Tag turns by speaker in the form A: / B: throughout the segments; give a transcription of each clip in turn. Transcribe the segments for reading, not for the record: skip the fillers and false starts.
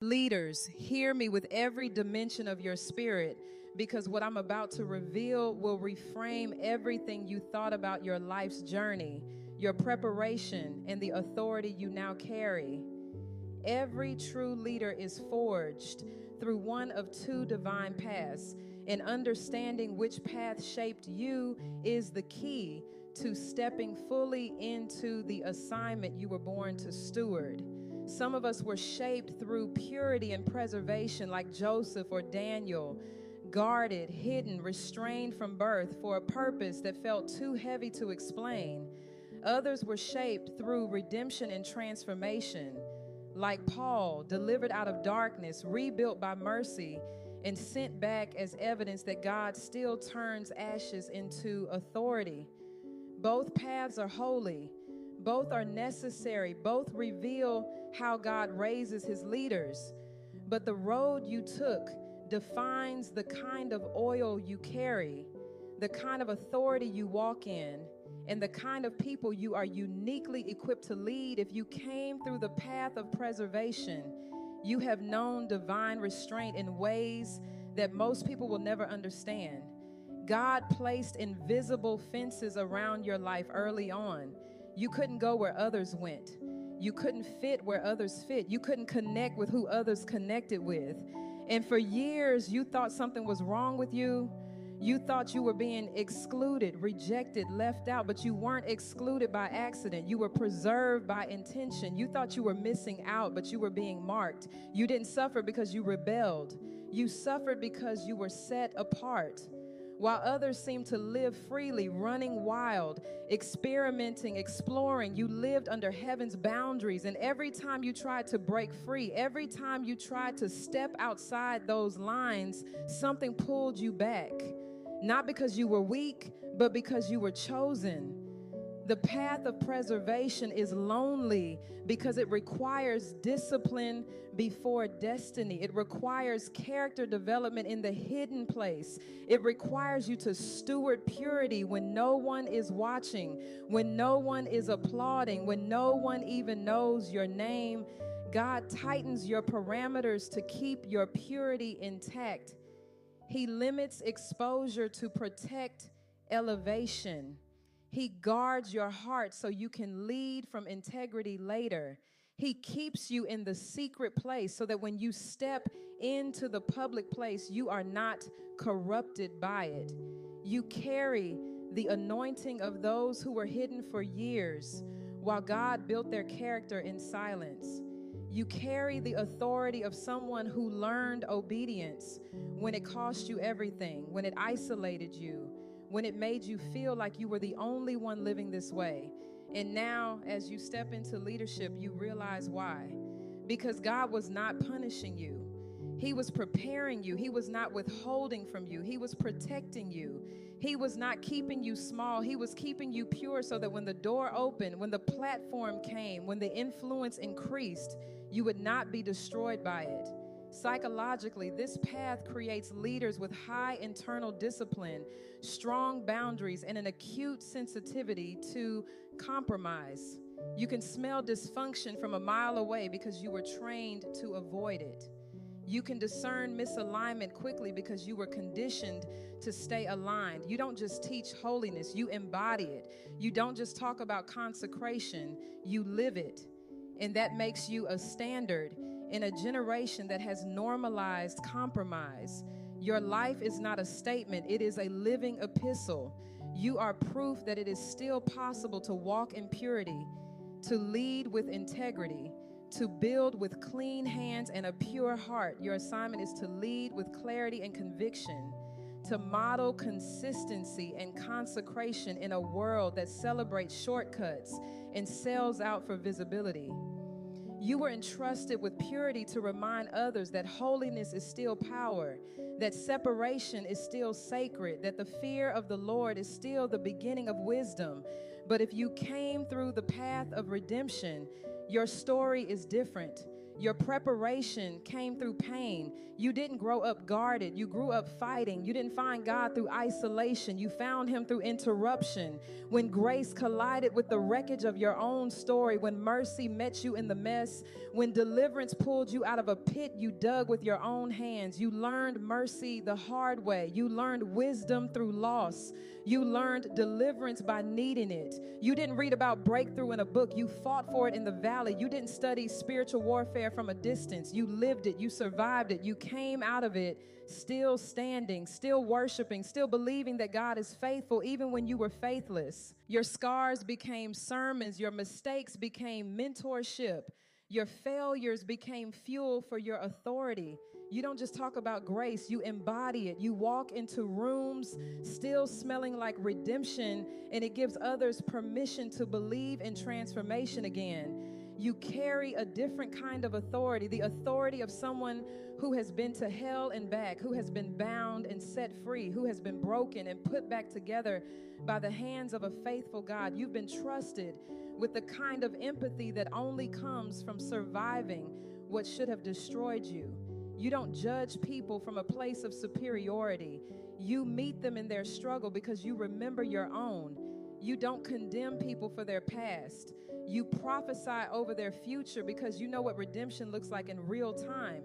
A: Leaders, hear me with every dimension of your spirit, because what I'm about to reveal will reframe everything you thought about your life's journey, your preparation, and the authority you now carry. Every true leader is forged through one of two divine paths, and understanding which path shaped you is the key to stepping fully into the assignment you were born to steward. Some of us were shaped through purity and preservation, like Joseph or Daniel, guarded, hidden, restrained from birth for a purpose that felt too heavy to explain. Others were shaped through redemption and transformation, like Paul, delivered out of darkness, rebuilt by mercy, and sent back as evidence that God still turns ashes into authority. Both paths are holy. Both are necessary. Both reveal how God raises his leaders. But the road you took defines the kind of oil you carry, the kind of authority you walk in, and the kind of people you are uniquely equipped to lead. If you came through the path of preservation, you have known divine restraint in ways that most people will never understand. God placed invisible fences around your life early on. You couldn't go where others went. You couldn't fit where others fit. You couldn't connect with who others connected with. And for years, you thought something was wrong with you. You thought you were being excluded, rejected, left out, but you weren't excluded by accident. You were preserved by intention. You thought you were missing out, but you were being marked. You didn't suffer because you rebelled. You suffered because you were set apart. While others seemed to live freely, running wild, experimenting, exploring, you lived under heaven's boundaries. And every time you tried to break free, every time you tried to step outside those lines, something pulled you back. Not because you were weak, but because you were chosen. The path of preservation is lonely because it requires discipline before destiny. It requires character development in the hidden place. It requires you to steward purity when no one is watching, when no one is applauding, when no one even knows your name. God tightens your parameters to keep your purity intact. He limits exposure to protect elevation. He guards your heart so you can lead from integrity later. He keeps you in the secret place so that when you step into the public place, you are not corrupted by it. You carry the anointing of those who were hidden for years while God built their character in silence. You carry the authority of someone who learned obedience when it cost you everything, when it isolated you, when it made you feel like you were the only one living this way. And now, as you step into leadership, you realize why. Because God was not punishing you. He was preparing you. He was not withholding from you. He was protecting you. He was not keeping you small. He was keeping you pure so that when the door opened, when the platform came, when the influence increased, you would not be destroyed by it. Psychologically, this path creates leaders with high internal discipline, strong boundaries, and an acute sensitivity to compromise. You can smell dysfunction from a mile away because you were trained to avoid it. You can discern misalignment quickly because you were conditioned to stay aligned. You don't just teach holiness, you embody it. You don't just talk about consecration, you live it. And that makes you a standard in a generation that has normalized compromise. Your life is not a statement, it is a living epistle. You are proof that it is still possible to walk in purity, to lead with integrity, to build with clean hands and a pure heart. Your assignment is to lead with clarity and conviction, to model consistency and consecration in a world that celebrates shortcuts and sells out for visibility. You were entrusted with purity to remind others that holiness is still power, that separation is still sacred, that the fear of the Lord is still the beginning of wisdom. But if you came through the path of redemption, your story is different. Your preparation came through pain. You didn't grow up guarded. You grew up fighting. You didn't find God through isolation. You found him through interruption. When grace collided with the wreckage of your own story, when mercy met you in the mess, when deliverance pulled you out of a pit you dug with your own hands, you learned mercy the hard way. You learned wisdom through loss. You learned deliverance by needing it. You didn't read about breakthrough in a book. You fought for it in the valley. You didn't study spiritual warfare from a distance. You lived it. You survived it. You came out of it still standing, still worshiping, still believing that God is faithful even when you were faithless. Your scars became sermons. Your mistakes became mentorship. Your failures became fuel for your authority. You don't just talk about grace, you embody it. You walk into rooms still smelling like redemption, and it gives others permission to believe in transformation again. You carry a different kind of authority, the authority of someone who has been to hell and back, who has been bound and set free, who has been broken and put back together by the hands of a faithful God. You've been trusted with the kind of empathy that only comes from surviving what should have destroyed you. You don't judge people from a place of superiority. You meet them in their struggle because you remember your own. You don't condemn people for their past. You prophesy over their future because you know what redemption looks like in real time.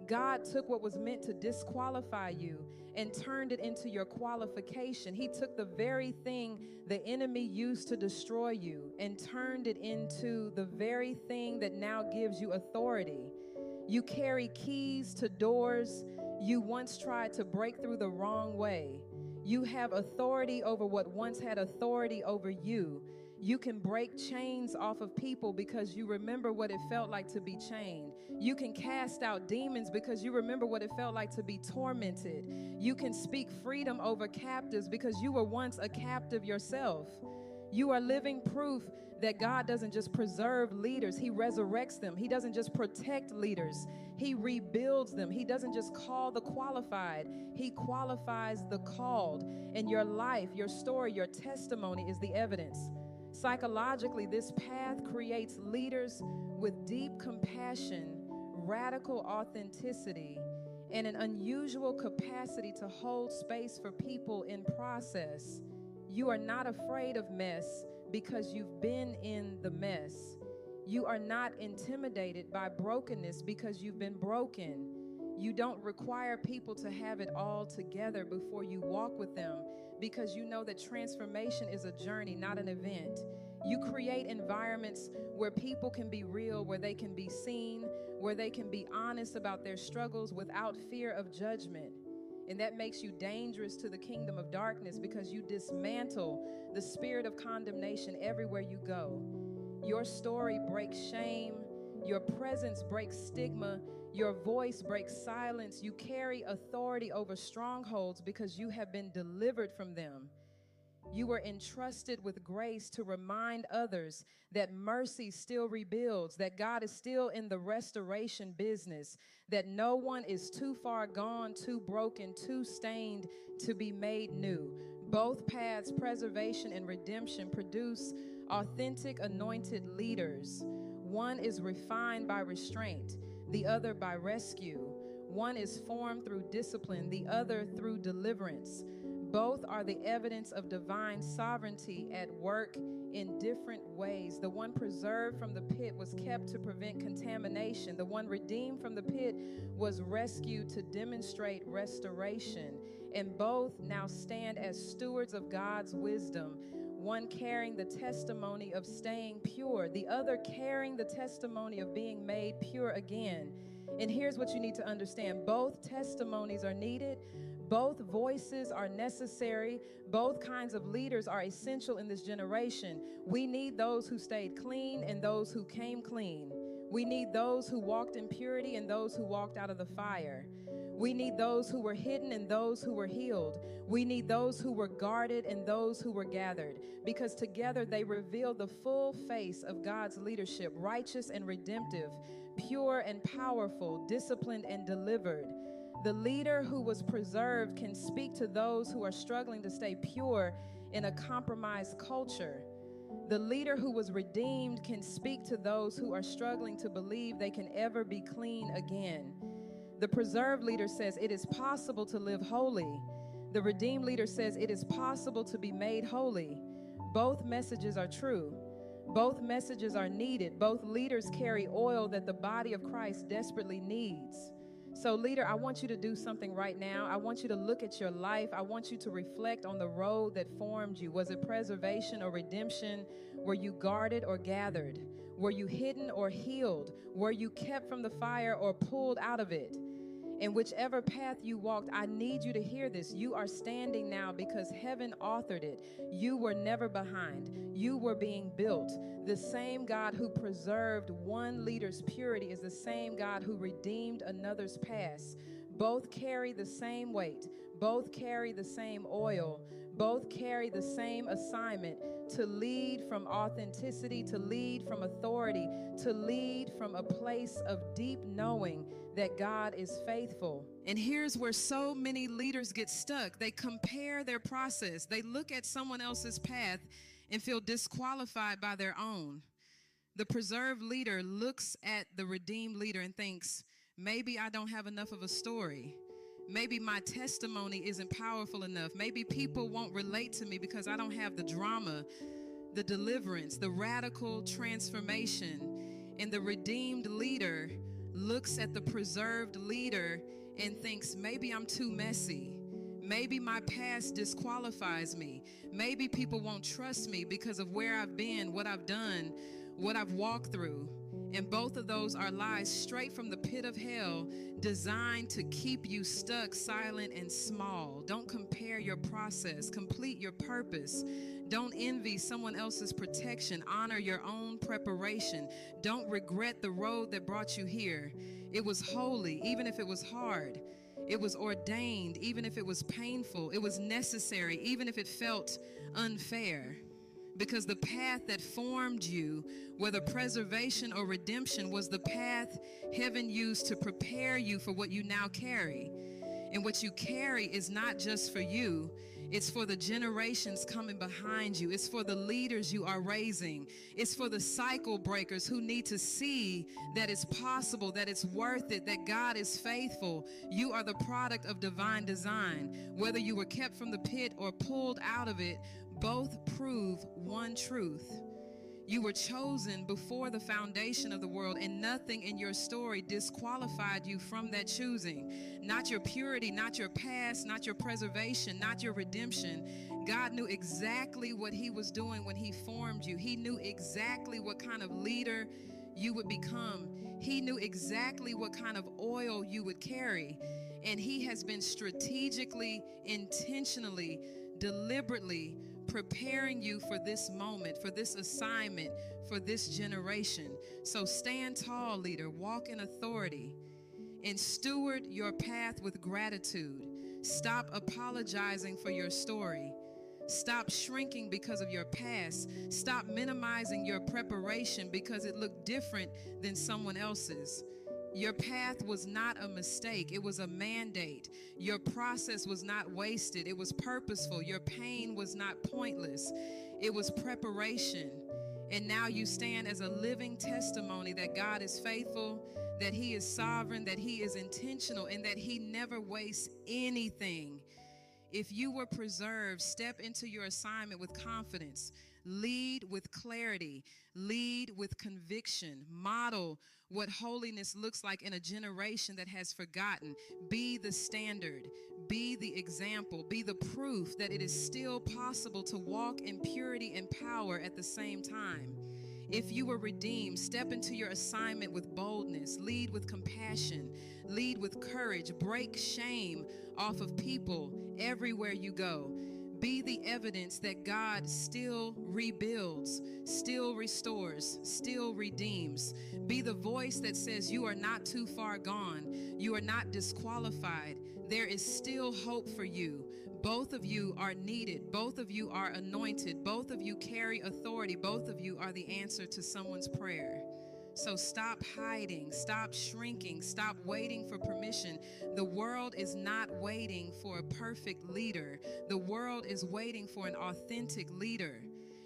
A: God took what was meant to disqualify you and turned it into your qualification. He took the very thing the enemy used to destroy you and turned it into the very thing that now gives you authority. You carry keys to doors you once tried to break through the wrong way. You have authority over what once had authority over you. You can break chains off of people because you remember what it felt like to be chained. You can cast out demons because you remember what it felt like to be tormented. You can speak freedom over captives because you were once a captive yourself. You are living proof that God doesn't just preserve leaders, He resurrects them. He doesn't just protect leaders, He rebuilds them. He doesn't just call the qualified, He qualifies the called. And your life, your story, your testimony is the evidence. Psychologically, this path creates leaders with deep compassion, radical authenticity, and an unusual capacity to hold space for people in process. You are not afraid of mess because you've been in the mess. You are not intimidated by brokenness because you've been broken. You don't require people to have it all together before you walk with them because you know that transformation is a journey, not an event. You create environments where people can be real, where they can be seen, where they can be honest about their struggles without fear of judgment. And that makes you dangerous to the kingdom of darkness because you dismantle the spirit of condemnation everywhere you go. Your story breaks shame. Your presence breaks stigma. Your voice breaks silence. You carry authority over strongholds because you have been delivered from them. You were entrusted with grace to remind others that mercy still rebuilds, that God is still in the restoration business, that no one is too far gone, too broken, too stained to be made new. Both paths, preservation and redemption, produce authentic, anointed leaders. One is refined by restraint, the other by rescue. One is formed through discipline, the other through deliverance. Both are the evidence of divine sovereignty at work in different ways. The one preserved from the pit was kept to prevent contamination. The one redeemed from the pit was rescued to demonstrate restoration. And both now stand as stewards of God's wisdom, one carrying the testimony of staying pure, the other carrying the testimony of being made pure again. And here's what you need to understand. Both testimonies are needed. Both voices are necessary. Both kinds of leaders are essential in this generation. We need those who stayed clean and those who came clean. We need those who walked in purity and those who walked out of the fire. We need those who were hidden and those who were healed. We need those who were guarded and those who were gathered, because together they reveal the full face of God's leadership, righteous and redemptive, pure and powerful, disciplined and delivered. The leader who was preserved can speak to those who are struggling to stay pure in a compromised culture. The leader who was redeemed can speak to those who are struggling to believe they can ever be clean again. The preserved leader says it is possible to live holy. The redeemed leader says it is possible to be made holy. Both messages are true. Both messages are needed. Both leaders carry oil that the body of Christ desperately needs. So, leader, I want you to do something right now. I want you to look at your life. I want you to reflect on the road that formed you. Was it preservation or redemption? Were you guarded or gathered? Were you hidden or healed? Were you kept from the fire or pulled out of it? And whichever path you walked, I need you to hear this. You are standing now because heaven authored it. You were never behind. You were being built. The same God who preserved one leader's purity is the same God who redeemed another's past. Both carry the same weight. Both carry the same oil. Both carry the same assignment to lead from authenticity, to lead from authority, to lead from a place of deep knowing that God is faithful. And here's where so many leaders get stuck. They compare their process. They look at someone else's path and feel disqualified by their own. The preserved leader looks at the redeemed leader and thinks, maybe I don't have enough of a story. Maybe my testimony isn't powerful enough. Maybe people won't relate to me because I don't have the drama, the deliverance, the radical transformation. And the redeemed leader looks at the preserved leader and thinks, maybe I'm too messy. Maybe my past disqualifies me. Maybe people won't trust me because of where I've been, what I've done, what I've walked through. And both of those are lies straight from the pit of hell, designed to keep you stuck, silent, and small. Don't compare your process. Complete your purpose. Don't envy someone else's protection. Honor your own preparation. Don't regret the road that brought you here. It was holy, even if it was hard. It was ordained, even if it was painful. It was necessary, even if it felt unfair. Because the path that formed you, whether preservation or redemption, was the path heaven used to prepare you for what you now carry. And what you carry is not just for you, it's for the generations coming behind you. It's for the leaders you are raising. It's for the cycle breakers who need to see that it's possible, that it's worth it, that God is faithful. You are the product of divine design. Whether you were kept from the pit or pulled out of it, both prove one truth. You were chosen before the foundation of the world, and nothing in your story disqualified you from that choosing. Not your purity, not your past, not your preservation, not your redemption. God knew exactly what he was doing when he formed you. He knew exactly what kind of leader you would become. He knew exactly what kind of oil you would carry. And he has been strategically, intentionally, deliberately preparing you for this moment, for this assignment, for this generation. So stand tall, leader. Walk in authority and steward your path with gratitude. Stop apologizing for your story. Stop shrinking because of your past. Stop minimizing your preparation because it looked different than someone else's. Your path was not a mistake. It was a mandate. Your process was not wasted. It was purposeful. Your pain was not pointless. It was preparation. And now you stand as a living testimony that God is faithful, that he is sovereign, that he is intentional, and that he never wastes anything. If you were preserved, step into your assignment with confidence. Lead with clarity. Lead with conviction. Model what holiness looks like in a generation that has forgotten. Be the standard. Be the example. Be the proof that it is still possible to walk in purity and power at the same time. If you were redeemed, step into your assignment with boldness. Lead with compassion. Lead with courage. Break shame off of people everywhere you go. Be the evidence that God still rebuilds, still restores, still redeems. Be the voice that says you are not too far gone. You are not disqualified. There is still hope for you. Both of you are needed. Both of you are anointed. Both of you carry authority. Both of you are the answer to someone's prayer. So stop hiding, stop shrinking, stop waiting for permission. The world is not waiting for a perfect leader. The world is waiting for an authentic leader.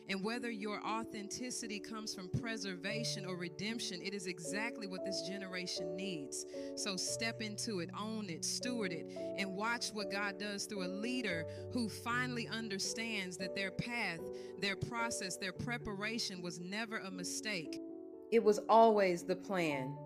A: And whether your authenticity comes from preservation or redemption, it is exactly what this generation needs. So step into it, own it, steward it, and watch what God does through a leader who finally understands that their path, their process, their preparation was never a mistake. It was always the plan.